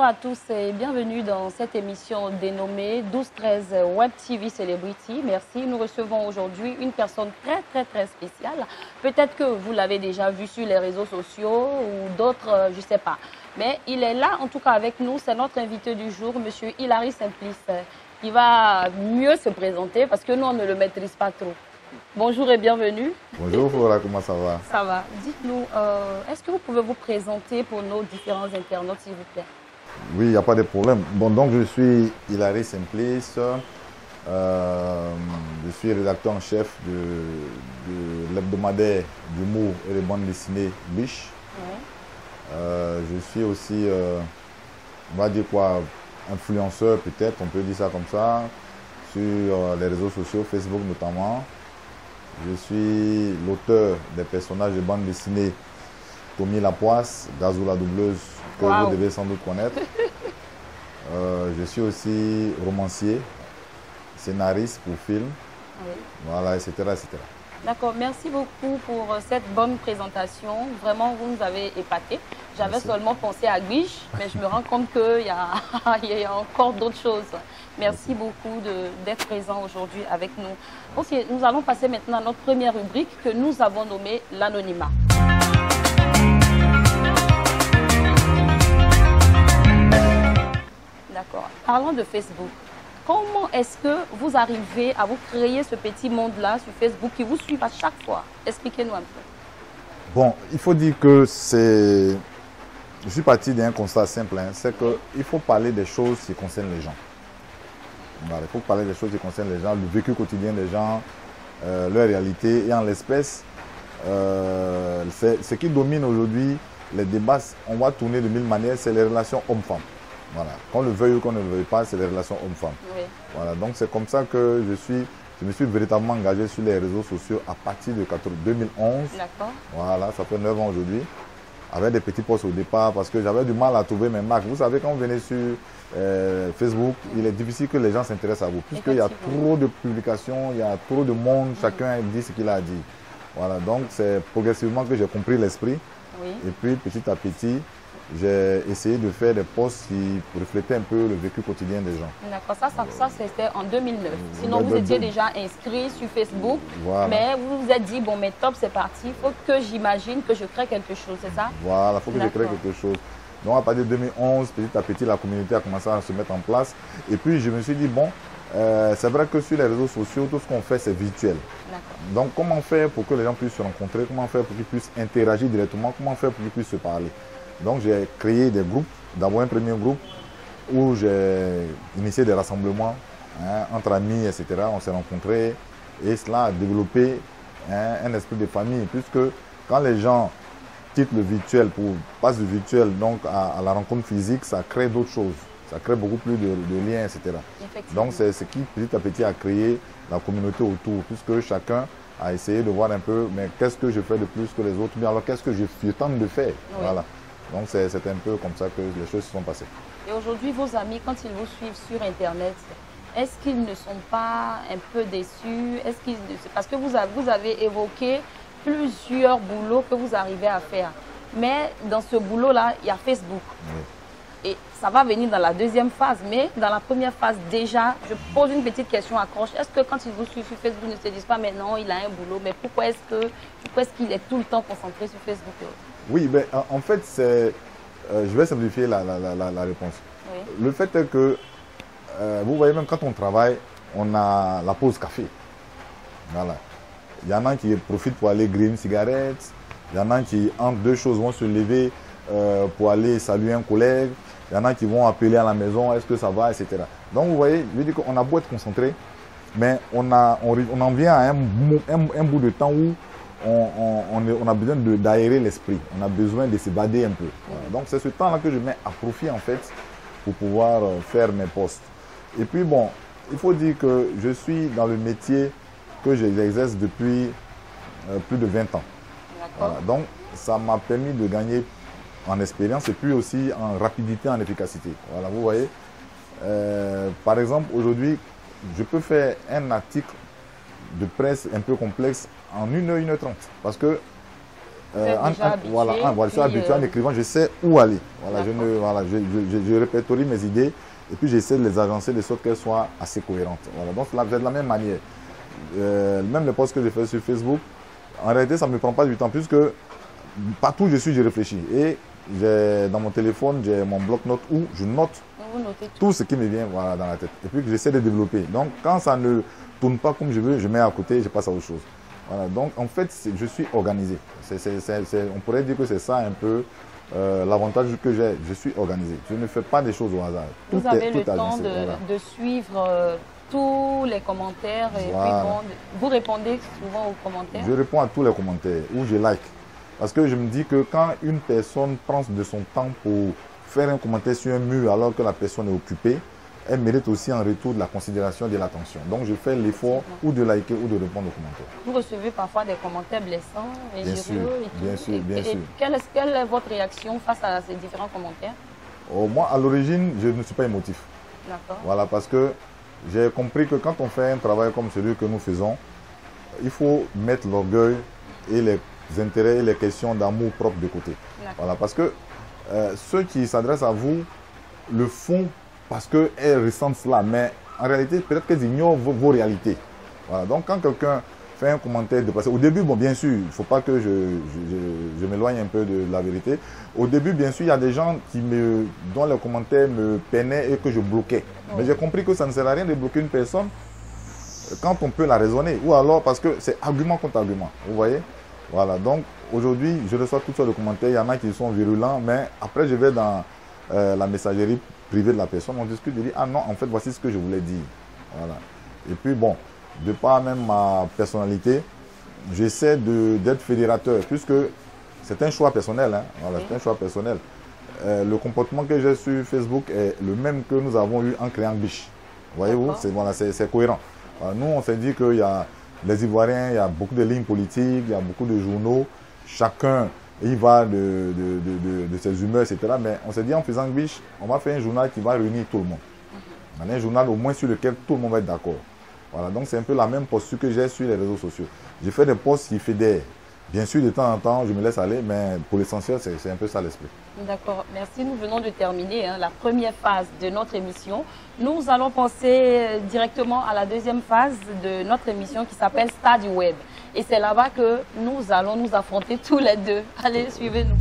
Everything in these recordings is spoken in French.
à tous et bienvenue dans cette émission dénommée 12-13 Web TV Celebrity. Merci, nous recevons aujourd'hui une personne très spéciale. Peut-être que vous l'avez déjà vu sur les réseaux sociaux ou d'autres, je ne sais pas. Mais il est là en tout cas avec nous, c'est notre invité du jour, Monsieur Hilary Simplice, qui va mieux se présenter parce que nous on ne le maîtrise pas trop. Bonjour et bienvenue. Bonjour Flora, comment ça va? Ça va. Dites-nous, est-ce que vous pouvez vous présenter pour nos différents internautes, s'il vous plaît? Oui, il n'y a pas de problème. Bon, donc je suis Hilary Simplice. Je suis rédacteur en chef de l'hebdomadaire d'humour et de bande dessinée Biche. Oui. Je suis aussi, on va dire quoi, influenceur peut-être, on peut dire ça comme ça, sur les réseaux sociaux, Facebook notamment. Je suis l'auteur des personnages de bande dessinée Tommy Lapoisse, Gazou la doubleuse, que vous devez sans doute connaître. Je suis aussi romancier, scénariste pour film, Oui. voilà, etc. etc. D'accord, merci beaucoup pour cette bonne présentation. Vraiment, vous nous avez épaté. J'avais seulement pensé à Guiche, mais je me rends compte qu'il y a encore d'autres choses. Merci beaucoup d'être présent aujourd'hui avec nous. Ok, nous allons passer maintenant à notre première rubrique que nous avons nommée l'anonymat. D'accord. Parlons de Facebook. Comment est-ce que vous arrivez à vous créer ce petit monde-là sur Facebook qui vous suit à chaque fois? Expliquez-nous un peu. Bon, il faut dire que c'est... Je suis parti d'un constat simple, hein, c'est qu'il faut parler des choses qui concernent les gens. Voilà, il faut parler des choses qui concernent les gens, le vécu quotidien des gens, leur réalité. Et en l'espèce, ce qui domine aujourd'hui les débats, on va tourner de mille manières, c'est les relations hommes-femmes. Voilà. Qu'on le veuille ou qu'on ne le veuille pas, c'est les relations hommes-femmes. Oui. Voilà. Donc c'est comme ça que je me suis véritablement engagé sur les réseaux sociaux à partir de 2011. D'accord. Voilà, ça fait 9 ans aujourd'hui. Avec des petits posts au départ parce que j'avais du mal à trouver mes marques. Vous savez, quand vous venez sur Facebook, il est difficile que les gens s'intéressent à vous. Puisqu'il y a trop de publications, il y a trop de monde, chacun dit ce qu'il a dit. Voilà, donc c'est progressivement que j'ai compris l'esprit. Oui. Et puis petit à petit, j'ai essayé de faire des posts qui reflétaient un peu le vécu quotidien des gens. D'accord, ça c'était en 2009. Sinon, vous étiez déjà inscrit sur Facebook, Voilà. mais vous vous êtes dit, bon, mais top, c'est parti, il faut que j'imagine que je crée quelque chose, c'est ça? Voilà, il faut que je crée quelque chose. Donc à partir de 2011, petit à petit, la communauté a commencé à se mettre en place. Et puis je me suis dit, bon, c'est vrai que sur les réseaux sociaux, tout ce qu'on fait, c'est virtuel. Donc comment faire pour que les gens puissent se rencontrer, comment faire pour qu'ils puissent interagir directement, comment faire pour qu'ils puissent se parler. Donc j'ai créé des groupes, d'abord un premier groupe où j'ai initié des rassemblements entre amis, etc. On s'est rencontrés et cela a développé un esprit de famille puisque quand les gens quittent le virtuel pour passer du virtuel donc à la rencontre physique, ça crée d'autres choses, ça crée beaucoup plus de liens, etc. Donc c'est ce qui petit à petit a créé la communauté autour puisque chacun a essayé de voir un peu mais qu'est-ce que je fais de plus que les autres, mais alors qu'est-ce que je tente de faire. Oui. Voilà. Donc c'est un peu comme ça que les choses se sont passées. Et aujourd'hui, vos amis, quand ils vous suivent sur Internet, est-ce qu'ils ne sont pas un peu déçus? Parce que vous avez évoqué plusieurs boulots que vous arrivez à faire. Mais dans ce boulot-là, il y a Facebook. Oui. Et ça va venir dans la deuxième phase. Mais dans la première phase, déjà, je pose une petite question accroche. Est-ce que quand ils vous suivent sur Facebook, ils ne se disent pas, mais non, il a un boulot, mais pourquoi est-ce qu'il est tout le temps concentré sur Facebook? Oui, ben, en fait, je vais simplifier la réponse. Oui. Le fait est que, vous voyez, même quand on travaille, on a la pause café. Voilà. Il y en a qui profitent pour aller griller une cigarette. Il y en a qui, entre deux choses, vont se lever pour aller saluer un collègue. Il y en a qui vont appeler à la maison, est-ce que ça va, etc. Donc, vous voyez, je veux dire qu'on a beau être concentré, mais on en vient à un bout de temps où on a besoin d'aérer l'esprit, on a besoin de s'évader un peu. Voilà. Donc c'est ce temps-là que je mets à profit en fait pour pouvoir faire mes posts. Et puis bon, il faut dire que je suis dans le métier que j'exerce depuis plus de 20 ans. Voilà. Donc ça m'a permis de gagner en expérience et puis aussi en rapidité, en efficacité. Voilà, vous voyez. Par exemple, aujourd'hui, je peux faire un article de presse un peu complexe en 1h30. Parce que voilà, je suis habitué en écrivant, je sais où aller. Voilà, je répertorie mes idées et puis j'essaie de les agencer de sorte qu'elles soient assez cohérentes. Voilà, donc là, de la même manière. Même les posts que je fais sur Facebook, en réalité, ça ne me prend pas du temps puisque partout où je suis, je réfléchis. Et dans mon téléphone, j'ai mon bloc-notes où je note tout ce qui me vient voilà, dans la tête. Et puis que j'essaie de développer. Donc, quand ça ne tourne pas comme je veux, je mets à côté et je passe à autre chose. Voilà, donc, en fait, je suis organisé. On pourrait dire que c'est ça un peu l'avantage que j'ai. Je suis organisé. Je ne fais pas des choses au hasard. Vous avez le temps de suivre tous les commentaires et puis bon, vous répondez souvent aux commentaires? Je réponds à tous les commentaires ou je like. Parce que je me dis que quand une personne prend de son temps pour faire un commentaire sur un mur alors que la personne est occupée, elle mérite aussi en retour de la considération et de l'attention. Donc je fais l'effort ou de liker ou de répondre aux commentaires. Vous recevez parfois des commentaires blessants, injurieux et tout. Bien sûr, bien sûr. Quelle est votre réaction face à ces différents commentaires? Moi, à l'origine, je ne suis pas émotif. D'accord. Voilà, parce que j'ai compris que quand on fait un travail comme celui que nous faisons, il faut mettre l'orgueil et les intérêts et les questions d'amour propre de côté. Voilà, parce que ceux qui s'adressent à vous le font parce qu'elles ressentent cela, mais en réalité, peut-être qu'elles ignorent vos réalités. Voilà, donc quand quelqu'un fait un commentaire déplacé, au début, bon, bien sûr, il ne faut pas que je m'éloigne un peu de la vérité. Au début, bien sûr, il y a des gens dont les commentaires me peinaient et que je bloquais. Mais j'ai compris que ça ne sert à rien de bloquer une personne quand on peut la raisonner. Ou alors parce que c'est argument contre argument. Vous voyez? Voilà, donc aujourd'hui, je reçois toutes sortes de commentaires. Il y en a qui sont virulents, mais après, je vais dans la messagerie privée de la personne. On discute, je dis, ah non, en fait, voici ce que je voulais dire. Voilà. Et puis, bon, de par même ma personnalité, j'essaie d'être fédérateur, puisque c'est un choix personnel. Hein. Voilà, c'est un choix personnel. Le comportement que j'ai sur Facebook est le même que nous avons eu en créant Biche. Voyez-vous, c'est cohérent. Alors, nous, on s'est dit qu'il y a les Ivoiriens, il y a beaucoup de lignes politiques, il y a beaucoup de journaux. Chacun y va de ses humeurs, etc. Mais on s'est dit en faisant Biche, on va faire un journal qui va réunir tout le monde. Un journal au moins sur lequel tout le monde va être d'accord. Voilà, donc c'est un peu la même posture que j'ai sur les réseaux sociaux. J'ai fait des posts qui fédèrent. Bien sûr, de temps en temps, je me laisse aller, mais pour l'essentiel, c'est un peu ça l'esprit. D'accord, merci. Nous venons de terminer la première phase de notre émission. Nous allons passer directement à la deuxième phase de notre émission qui s'appelle Stade Web. Et c'est là-bas que nous allons nous affronter tous les deux. Allez, suivez-nous.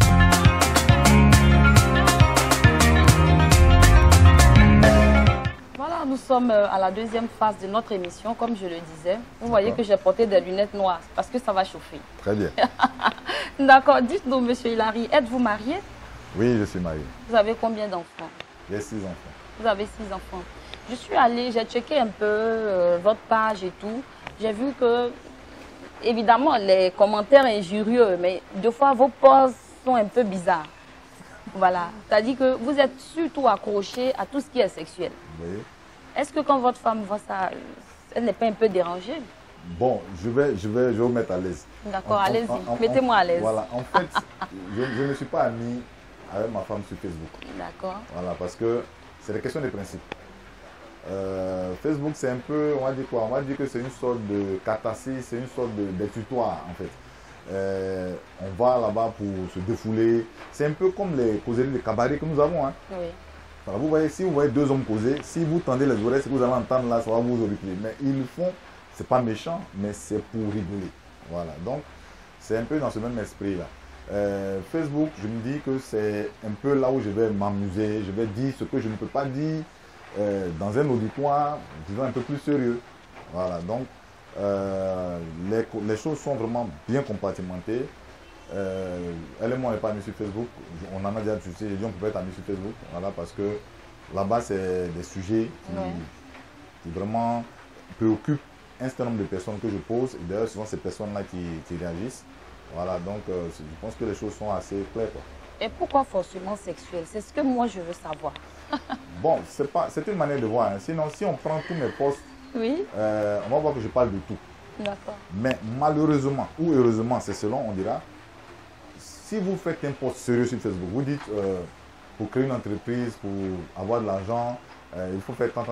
Voilà, nous sommes à la deuxième phase de notre émission, comme je le disais. Vous voyez que j'ai porté des lunettes noires parce que ça va chauffer. Très bien. D'accord, dites-nous, monsieur Hilary, êtes-vous marié? Oui, je suis marié. Vous avez combien d'enfants? J'ai 6 enfants. Vous avez 6 enfants. Je suis allée, j'ai checké un peu votre page et tout. J'ai vu que, évidemment, les commentaires injurieux, mais deux fois vos posts sont un peu bizarres. Voilà, c'est-à-dire que vous êtes surtout accroché à tout ce qui est sexuel. Oui. Est-ce que quand votre femme voit ça, elle n'est pas un peu dérangée? Bon, je vais vous mettre à l'aise. D'accord, allez-y, mettez-moi à l'aise. Voilà, en fait, je ne suis pas ami avec ma femme sur Facebook. D'accord. Voilà, parce que c'est des questions de principe. Facebook, c'est un peu, on va dire quoi? On va dire que c'est une sorte de catharsis, c'est une sorte d'exutoire en fait. On va là-bas pour se défouler. C'est un peu comme les causeries de cabaret que nous avons. Hein. Oui. Alors, vous voyez, si vous voyez deux hommes causer, si vous tendez les oreilles, ce que vous allez entendre là, ça va vous horripiler. Mais ils le font, c'est pas méchant, mais c'est pour rigoler. Voilà, donc c'est un peu dans ce même esprit-là. Facebook, je me dis que c'est un peu là où je vais m'amuser, je vais dire ce que je ne peux pas dire dans un auditoire, disons un peu plus sérieux. Voilà, donc les choses sont vraiment bien compartimentées. Elle et moi, on n'est pas amis sur Facebook. On en a déjà discuté. J'ai dit on peut être amis sur Facebook. Voilà, parce que là-bas, c'est des sujets qui vraiment préoccupent un certain nombre de personnes que je pose. Et d'ailleurs, souvent, ces personnes-là qui réagissent. Voilà, donc je pense que les choses sont assez claires, quoi. Et pourquoi forcément sexuel? C'est ce que moi, je veux savoir. Bon, c'est une manière de voir. Hein. Sinon, si on prend tous mes posts, oui. On va voir que je parle de tout. D'accord. Mais malheureusement, ou heureusement, c'est selon, on dira, si vous faites un post sérieux sur Facebook, vous dites pour créer une entreprise, pour avoir de l'argent, il faut faire tant.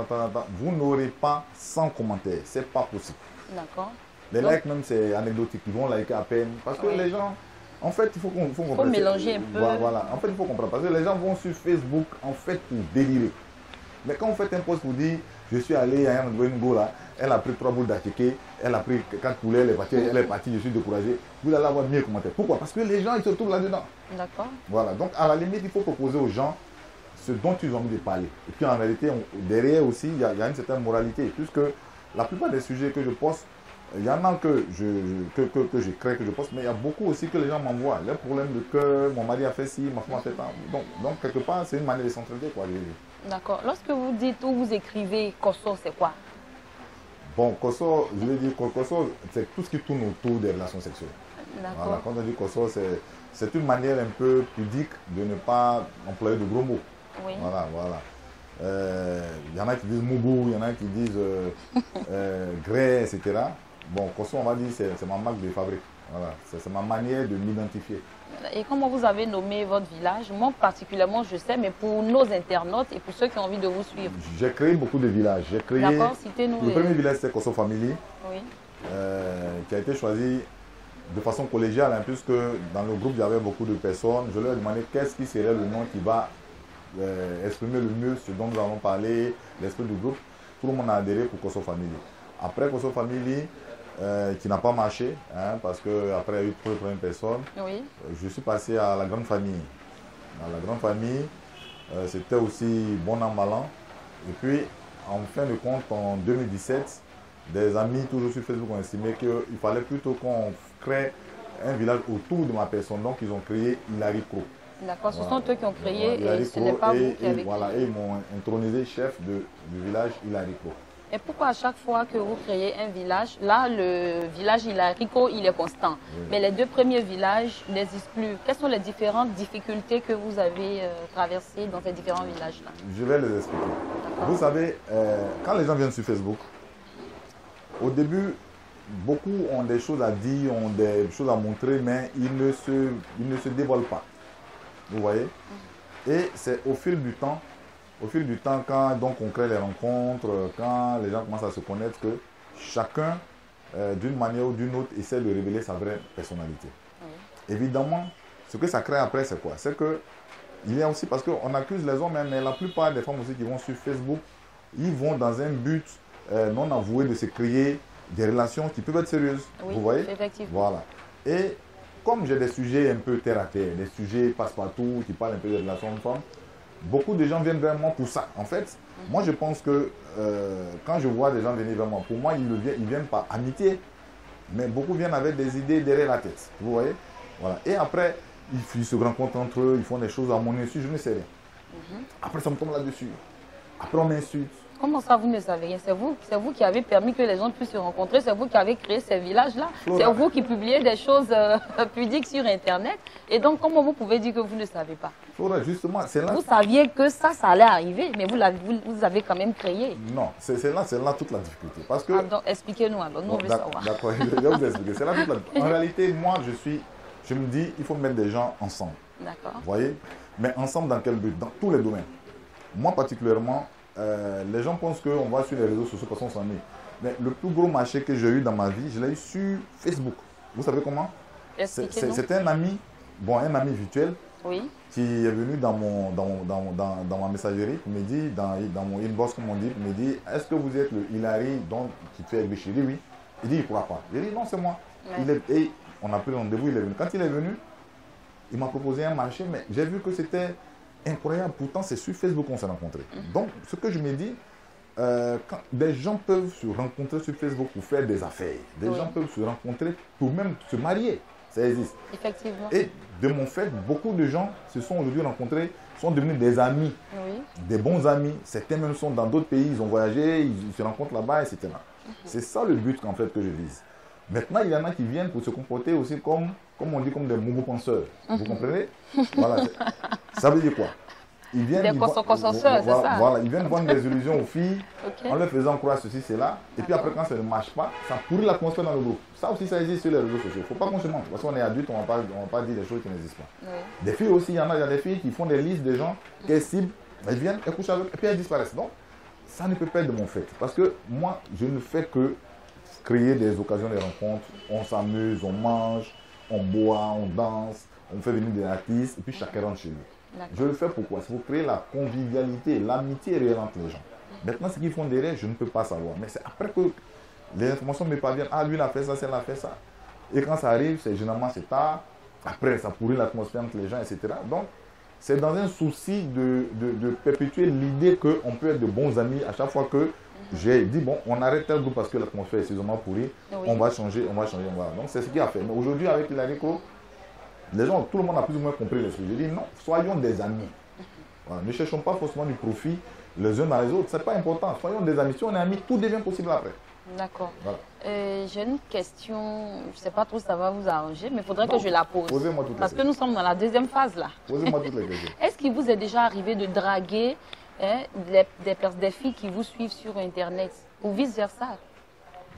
Vous n'aurez pas 100 commentaires. Ce n'est pas possible. D'accord. Les likes, même, c'est anecdotique. Ils vont liker à peine. Parce que les gens, En fait, il faut qu'on Il faut mélanger un peu. Voilà. En fait, il faut comprendre. Parce que les gens vont sur Facebook, en fait, pour délirer. Mais quand vous faites un post pour dire, je suis allé à un go là, elle a pris 3 boules d'attiqué, elle a pris 4 poulets, elle est partie, je suis découragé. Vous allez avoir mieux commentaire. Pourquoi? Parce que les gens, ils se trouvent là-dedans. D'accord. Voilà. Donc, à la limite, il faut proposer aux gens ce dont ils ont envie de parler. Et puis, en réalité, derrière aussi, il y a une certaine moralité. Puisque la plupart des sujets que je poste, il y en a que je crée, que je poste, mais il y a beaucoup aussi que les gens m'envoient. Les problèmes de cœur, mon mari a fait ci, ma femme a fait ça. Donc quelque part, c'est une manière de s'entraider, quoi. D'accord. Lorsque vous dites ou vous écrivez Kosso, c'est quoi? Bon, Kosso, je vais dire Kosso, c'est tout ce qui tourne autour des relations sexuelles. Voilà, quand on dit Kosso, c'est une manière un peu pudique de ne pas employer de gros mots. Oui. Voilà. Il y en a qui disent moubou, il y en a qui disent grès, etc. Bon, Kosso, on va dire, c'est ma marque de fabrique. Voilà, c'est ma manière de m'identifier. Et comment vous avez nommé votre village? Moi, particulièrement, je sais, mais pour nos internautes et pour ceux qui ont envie de vous suivre. J'ai créé beaucoup de villages. D'accord, citez-nous. Le premier village, c'est Kosso Family, oui. qui a été choisi de façon collégiale, hein, puisque dans le groupe, il y avait beaucoup de personnes. Je leur ai demandé qu'est-ce qui serait le nom qui va exprimer le mieux ce dont nous allons parler, l'esprit du groupe. Tout le monde a adhéré pour Kosso Family. Après Kosso Family, qui n'a pas marché, hein, parce qu'après il y a eu trop de premières personnes, oui. Je suis passé à la grande famille. Dans la grande famille, c'était aussi bon an, mal an. Et puis, en fin de compte, en 2017, des amis toujours sur Facebook ont estimé qu'il fallait plutôt qu'on crée un village autour de ma personne. Donc, ils ont créé Hilary Cro. D'accord, ce sont eux qui ont créé et ce n'est pas vous qui avez créé. Voilà, et ils m'ont intronisé chef du village Hilary Cro. Et pourquoi à chaque fois que vous créez un village, là, le village Hilary Cro, il est constant, oui. Mais les 2 premiers villages n'existent plus. Quelles sont les différentes difficultés que vous avez traversées dans ces différents villages-là? Je vais les expliquer. Vous savez, quand les gens viennent sur Facebook, au début, beaucoup ont des choses à dire, ont des choses à montrer, mais ils ne se dévoilent pas. Vous voyez? Et c'est au fil du temps, quand donc on crée les rencontres, quand les gens commencent à se connaître, que chacun, d'une manière ou d'une autre, essaie de révéler sa vraie personnalité. Oui. Évidemment, ce que ça crée après, c'est quoi? C'est que, il y a aussi, parce qu'on accuse les hommes, mais la plupart des femmes aussi qui vont sur Facebook, ils vont dans un but non avoué de se créer des relations qui peuvent être sérieuses. Oui, vous voyez? Effectivement. Voilà. Et comme j'ai des sujets un peu terre à terre, des sujets passe-partout, qui parlent un peu des relations de femmes, beaucoup de gens viennent vers moi pour ça. En fait, moi je pense que quand je vois des gens venir vers moi, pour moi ils viennent par amitié, mais beaucoup viennent avec des idées derrière la tête. Vous voyez? Voilà. Et après, ils se rencontrent entre eux, ils font des choses à mon insu, je ne sais rien. Après ça me tombe là-dessus. Après on m'insulte. Comment ça, vous ne savez rien? C'est vous qui avez permis que les gens puissent se rencontrer, c'est vous qui avez créé ces villages-là, c'est vous qui publiez des choses pudiques sur Internet. Et donc, comment vous pouvez dire que vous ne savez pas? Flora, justement, c'est là... Vous saviez que ça allait arriver, mais vous avez quand même créé. Non, c'est là toute la difficulté. Parce que... expliquez-nous alors, nous on veut savoir. D'accord, je vais vous expliquer. C'est là toute la difficulté. En réalité, moi, je me dis, il faut mettre des gens ensemble. D'accord. Vous voyez? Mais ensemble dans quel but? Dans tous les domaines. Moi, particulièrement... les gens pensent qu'on va sur les réseaux sociaux parce qu'on s'ennuie. Mais le plus gros marché que j'ai eu dans ma vie, je l'ai eu sur Facebook. Vous savez comment? C'était un ami, un ami virtuel, oui, qui est venu dans ma messagerie, qui me dit, dans mon inbox, comme on dit, il me dit, est-ce que vous êtes le Hilary qui fait Egbishi? Je dis oui. Il dit, il ne pourra pas. Je dis non, c'est moi. Ouais. Et on a pris rendez-vous, il est venu. Quand il est venu, il m'a proposé un marché, mais j'ai vu que c'était incroyable, pourtant c'est sur Facebook qu'on s'est rencontrés. Donc ce que je me dis, quand des gens peuvent se rencontrer sur Facebook pour faire des affaires, des gens peuvent se rencontrer pour même se marier, ça existe. Effectivement. Et de mon fait, beaucoup de gens se sont aujourd'hui rencontrés, sont devenus des amis, des bons amis. Certains même sont dans d'autres pays, ils ont voyagé, ils se rencontrent là-bas, etc. C'est ça le but en fait que je vise. Maintenant, il y en a qui viennent pour se comporter aussi comme on dit, comme des mougou penseurs. Vous comprenez? Voilà. Ça veut dire quoi? Ils viennent, des consensuels, c'est ça? Voilà, ils viennent vendre des illusions aux filles, en leur faisant croire ceci, cela. Et puis après, quand ça ne marche pas, ça pourrit l'atmosphère dans le groupe. Ça aussi, ça existe sur les réseaux sociaux. Il ne faut pas qu'on se mente. Parce qu'on est adulte, on ne va pas dire des choses qui n'existent pas. Oui. Des filles aussi, il y a des filles qui font des listes de gens qu'elles ciblent, elles viennent, elles couchent avec, et puis elles disparaissent. Donc, ça ne peut pas être de mon fait. Parce que moi, je ne fais que créer des occasions de rencontres. On s'amuse, on mange, on boit, on danse, on fait venir des artistes, et puis chacun rentre chez lui. Je le fais pourquoi? C'est pour créer la convivialité, l'amitié réelle entre les gens. Maintenant, ce qu'ils font derrière, je ne peux pas savoir. Mais c'est après que les informations me parviennent. Ah, lui, il a fait ça, celle a fait ça. Et quand ça arrive, généralement c'est tard. Après, ça pourrit l'atmosphère entre les gens, etc. Donc, c'est dans un souci de perpétuer l'idée qu'on peut être de bons amis à chaque fois que j'ai dit, bon, on arrête tel groupe parce que l'atmosphère est suffisamment pourrie, on va changer, on va changer, on va. Donc, c'est ce qu'il a fait. Mais aujourd'hui, avec Hilary Kro, les gens, tout le monde a plus ou moins compris le sujet. J'ai dit, non, soyons des amis. Voilà. Ne cherchons pas forcément du profit les uns dans les autres. Ce n'est pas important. Soyons des amis. Si on est amis, tout devient possible après. D'accord. Voilà. J'ai une question, je ne sais pas trop si ça va vous arranger, mais il faudrait que je la pose. Posez-moi toutes les questions. Parce que nous sommes dans la deuxième phase là. Posez-moi toutes les questions. Est-ce qu'il vous est déjà arrivé de draguer des filles qui vous suivent sur Internet ou vice-versa?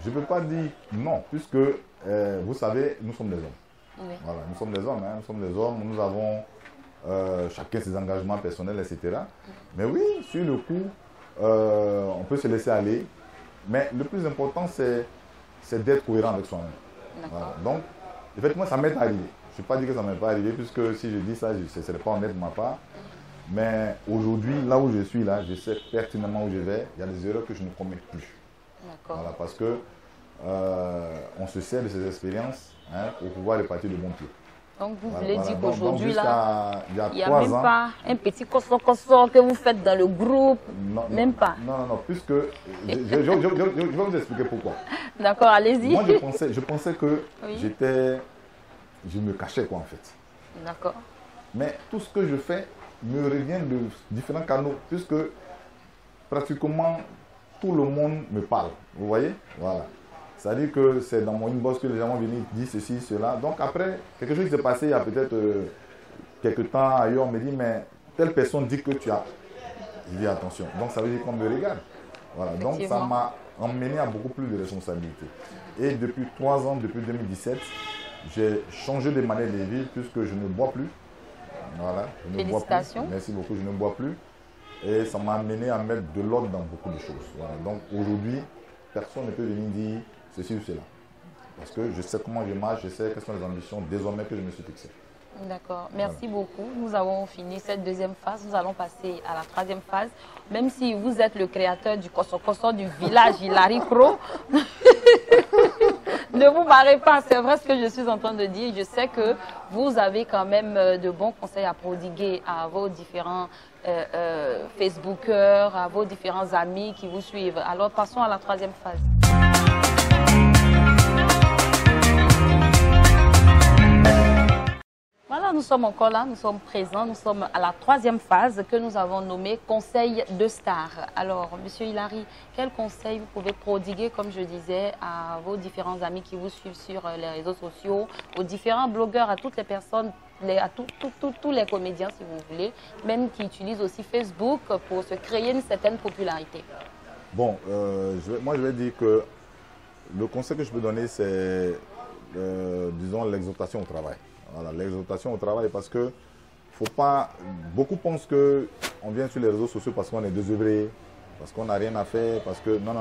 Je ne peux pas dire non, puisque vous savez, nous sommes des hommes. Oui. Voilà, nous sommes des hommes, hein, nous sommes des hommes, nous avons chacun ses engagements personnels, etc. Mais oui, sur le coup, on peut se laisser aller. Mais le plus important, c'est d'être cohérent avec soi-même. Voilà. Donc, effectivement, ça m'est arrivé. Je ne vais pas dire que ça ne m'est pas arrivé, puisque si je dis ça, ce ne serait pas honnête de ma part. Mais aujourd'hui, là où je suis, là, je sais pertinemment où je vais. Il y a des erreurs que je ne commets plus. Voilà, parce que on se sert de ces expériences pour pouvoir répartir de bons pieds. Donc vous voulez dire qu'aujourd'hui, là, il n'y a même pas un petit cosso-cosso que vous faites dans le groupe? Non, même pas. Non, puisque je vais vous expliquer pourquoi. D'accord, allez-y. Moi, je pensais que je me cachais quoi en fait. D'accord. Mais tout ce que je fais me revient de différents canaux, puisque pratiquement tout le monde me parle. Vous voyez? Voilà. C'est-à-dire que c'est dans mon inbox que les gens vont venir dire ceci, cela. Donc après, quelque chose qui s'est passé il y a peut-être quelques temps ailleurs, on me dit, mais telle personne dit que tu as. Je dis attention. Donc ça veut dire qu'on me regarde. Voilà. Donc ça m'a emmené à beaucoup plus de responsabilités. Et depuis 3 ans, depuis 2017, j'ai changé de manière de vivre puisque je ne bois plus. Voilà. Je ne bois plus. Merci beaucoup, je ne bois plus. Et ça m'a amené à mettre de l'ordre dans beaucoup de choses. Voilà. Donc aujourd'hui, personne ne peut venir dire ceci ou cela. Parce que je sais comment je marche, je sais quelles sont les ambitions désormais que je me suis fixées. D'accord, merci beaucoup. Nous avons fini cette deuxième phase. Nous allons passer à la troisième phase. Même si vous êtes le créateur du Kosso-Kosso du village Hilary Kro, ne vous barrez pas, c'est vrai ce que je suis en train de dire. Je sais que vous avez quand même de bons conseils à prodiguer à vos différents Facebookers, à vos différents amis qui vous suivent. Alors passons à la troisième phase. Voilà, nous sommes encore là, nous sommes présents, nous sommes à la troisième phase que nous avons nommée Conseil de star. Alors, Monsieur Hilary, quel conseil vous pouvez prodiguer, comme je disais, à vos différents amis qui vous suivent sur les réseaux sociaux, aux différents blogueurs, à toutes les personnes, à tous les comédiens, si vous voulez, même qui utilisent aussi Facebook pour se créer une certaine popularité? Bon, moi je vais dire que le conseil que je peux donner, c'est, disons, l'exhortation au travail. Voilà, l'exhortation au travail, parce que faut pas. Beaucoup pensent qu'on vient sur les réseaux sociaux parce qu'on est désœuvré, parce qu'on n'a rien à faire, parce que. Non.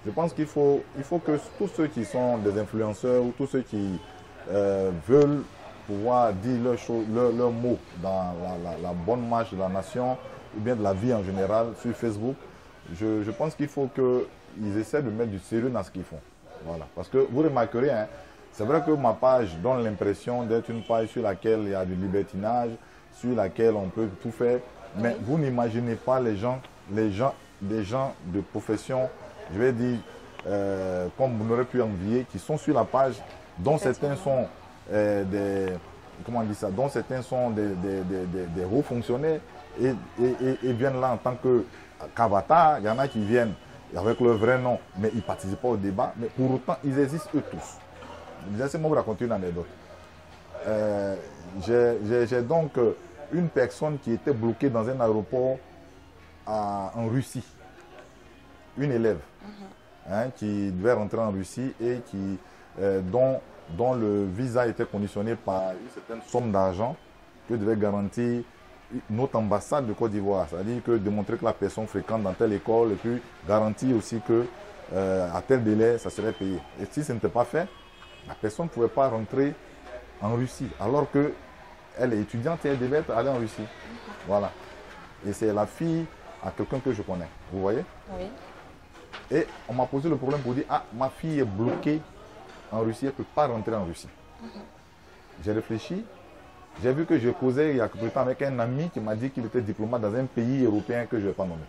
Je pense qu'il faut que tous ceux qui sont des influenceurs ou tous ceux qui veulent pouvoir dire leurs mots dans la bonne marche de la nation ou bien de la vie en général sur Facebook, je pense qu'il faut qu'ils essaient de mettre du sérieux dans ce qu'ils font. Voilà, parce que vous remarquerez, hein, c'est vrai que ma page donne l'impression d'être une page sur laquelle il y a du libertinage, sur laquelle on peut tout faire. Mais vous n'imaginez pas des gens de profession, je vais dire, comme vous n'aurez pu envier, qui sont sur la page, dont certains sont dont certains sont des hauts fonctionnaires et viennent là en tant qu'avatar. Il y en a qui viennent avec leur vrai nom, mais ils ne participent pas au débat. Mais pour autant, ils existent eux tous. Laissez-moi vous raconter une anecdote. J'ai donc une personne qui était bloquée dans un aéroport en Russie. Une élève qui devait rentrer en Russie et dont le visa était conditionné par une certaine somme d'argent que devait garantir notre ambassade de Côte d'Ivoire. C'est-à-dire que démontrer que la personne fréquente dans telle école et puis garantir aussi que à tel délai, ça serait payé. Et si ce n'était pas fait, la personne ne pouvait pas rentrer en Russie, alors qu'elle est étudiante et elle devait aller en Russie. Voilà. Et c'est la fille à quelqu'un que je connais. Vous voyez? Oui. Et on m'a posé le problème pour dire, ah, ma fille est bloquée en Russie, elle ne peut pas rentrer en Russie. J'ai réfléchi. J'ai vu que je causais il y a quelque temps avec un ami qui m'a dit qu'il était diplomate dans un pays européen que je ne vais pas nommer.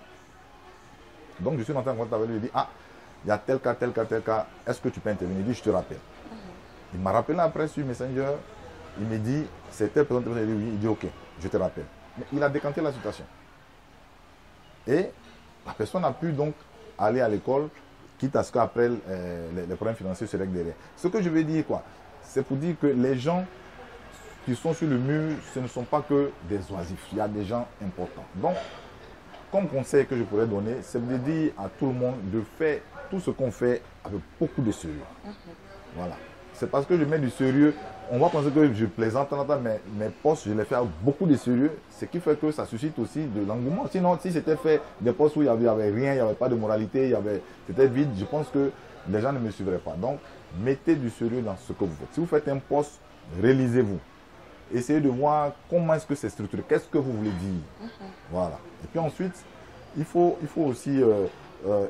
Donc je suis rentré en contact avec lui et lui ai dit, ah, il y a tel cas, tel cas, tel cas, est-ce que tu peux intervenir? Il dit, je te rappelle. Il m'a rappelé après sur Messenger, il me dit, c'est telle personne, il dit oui, il dit ok, je te rappelle. Mais il a décanté la situation. Et la personne a pu donc aller à l'école, quitte à ce qu'après les problèmes financiers se règlent derrière. Ce que je veux dire, quoi, c'est pour dire que les gens qui sont sur le mur, ce ne sont pas que des oisifs, il y a des gens importants. Donc, comme conseil que je pourrais donner, c'est de dire à tout le monde de faire tout ce qu'on fait avec beaucoup de sérieux. Voilà. C'est parce que je mets du sérieux, on va penser que je plaisante, mais mes postes, je les fais avec beaucoup de sérieux, ce qui fait que ça suscite aussi de l'engouement. Sinon, si c'était fait des postes où il n'y avait rien, il n'y avait pas de moralité, c'était vide, je pense que les gens ne me suivraient pas. Donc, mettez du sérieux dans ce que vous faites. Si vous faites un poste, réalisez-vous. Essayez de voir comment est-ce que c'est structuré, qu'est-ce que vous voulez dire. Voilà. Et puis ensuite, il faut aussi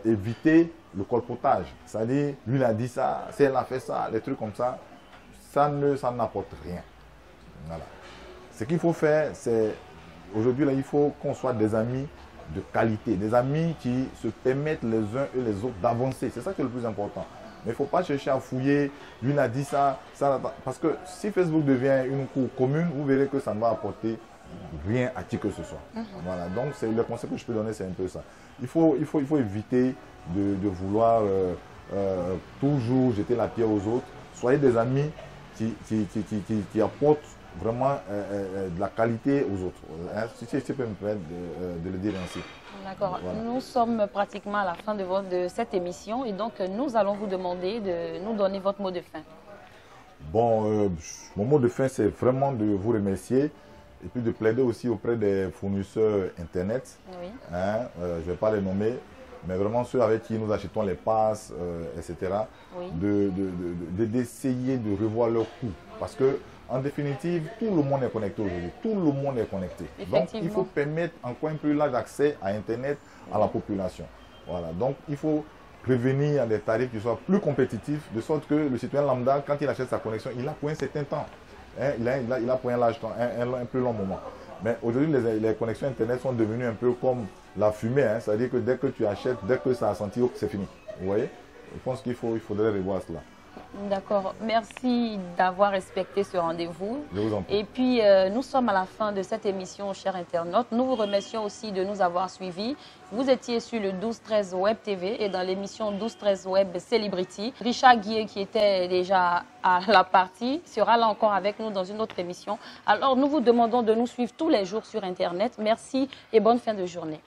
éviter le colpotage. C'est-à-dire, lui il a dit ça, si elle a fait ça, des trucs comme ça, ça n'apporte rien. Voilà. Ce qu'il faut faire, c'est, aujourd'hui, il faut qu'on soit des amis de qualité, des amis qui se permettent les uns et les autres d'avancer. C'est ça qui est le plus important. Mais il ne faut pas chercher à fouiller, lui a dit ça, parce que si Facebook devient une cour commune, vous verrez que ça ne va apporter rien à qui que ce soit. Voilà, donc le conseil que je peux donner, c'est un peu ça. Il faut éviter de vouloir toujours jeter la pierre aux autres. Soyez des amis qui apportent vraiment de la qualité aux autres. Si je peux me permettre de le dire ainsi. D'accord. Voilà. Nous sommes pratiquement à la fin de cette émission et donc nous allons vous demander de nous donner votre mot de fin. Bon, mon mot de fin, c'est vraiment de vous remercier et puis de plaider aussi auprès des fournisseurs Internet. Oui. Je ne vais pas les nommer, mais vraiment ceux avec qui nous achetons les passes, etc. Oui. D'essayer de revoir leurs coûts. Parce que, en définitive, tout le monde est connecté aujourd'hui. Tout le monde est connecté. Donc, il faut permettre encore un peu l'accès à Internet à la population. Voilà. Donc, il faut revenir à des tarifs qui soient plus compétitifs, de sorte que le citoyen lambda, quand il achète sa connexion, il a pour un certain temps. Il a pour un plus long moment. Mais aujourd'hui, les connexions Internet sont devenues un peu comme la fumée. C'est-à-dire que dès que tu achètes, dès que ça a senti, c'est fini. Vous voyez? Je pense qu'il faudrait revoir cela. D'accord. Merci d'avoir respecté ce rendez-vous. Je vous en prie. Et puis, nous sommes à la fin de cette émission, chers internautes. Nous vous remercions aussi de nous avoir suivis. Vous étiez sur le 12-13 Web TV et dans l'émission 12-13 Web Celebrity. Richard Guillet, qui était déjà à la partie, sera là encore avec nous dans une autre émission. Alors, nous vous demandons de nous suivre tous les jours sur Internet. Merci et bonne fin de journée.